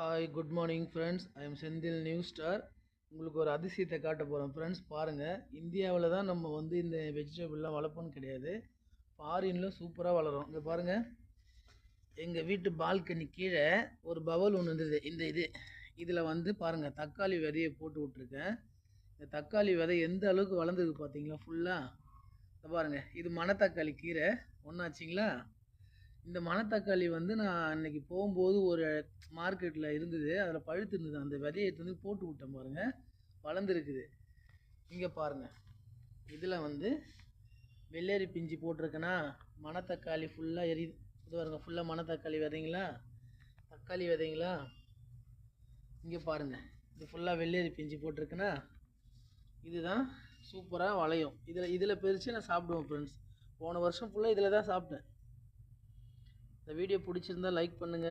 Hi good morning friends. I am Senthil new star. உங்களுக்கு ஒரு அதிசயத்தை காட்ட போகிறோம் ஃப்ரெண்ட்ஸ். பாருங்கள், இந்தியாவில் தான் நம்ம வந்து இந்த வெஜிடபிள்லாம் வளர்ப்போன்னு கிடையாது. ஃபாரினில் சூப்பராக வளரும். இங்கே பாருங்கள், எங்கள் வீட்டு பால்கனி கீழே ஒரு பவல் ஒன்று இருந்தது. இதில் வந்து பாருங்கள், தக்காளி விதையை போட்டு விட்ருக்கேன். இந்த தக்காளி விதை எந்த அளவுக்கு வளர்ந்துருக்கு பார்த்தீங்களா ஃபுல்லாக. இந்த பாருங்கள், இது மணத்தக்காளி கீரை ஒன்றாச்சிங்களா. இந்த மணத்தக்காளி வந்து நான் அன்றைக்கி போகும்போது ஒரு மார்க்கெட்டில் இருந்தது, அதில் பழுத்து இருந்தது. அந்த விதையை எடுத்து வந்து போட்டு விட்டேன் பாருங்கள், வளர்ந்துருக்குது. இங்கே பாருங்கள், இதில் வந்து வெள்ளரி பிஞ்சு போட்டிருக்கேன்னா மணத்தக்காளி ஃபுல்லாக எரியுது. இது பாருங்கள், ஃபுல்லாக மணத்தக்காளி விதைங்களா, தக்காளி விதைங்களா. இங்கே பாருங்கள், இது ஃபுல்லாக வெள்ளரி பிஞ்சு போட்டிருக்கேன்னா இதுதான் சூப்பராக வளையும். இதில் பறித்து நான் சாப்பிடுவேன் ஃப்ரெண்ட்ஸ். போன வருஷம் ஃபுல்லாக இதில் தான் சாப்பிட்டேன். இந்த வீடியோ பிடிச்சிருந்தா லைக் பண்ணுங்கள்.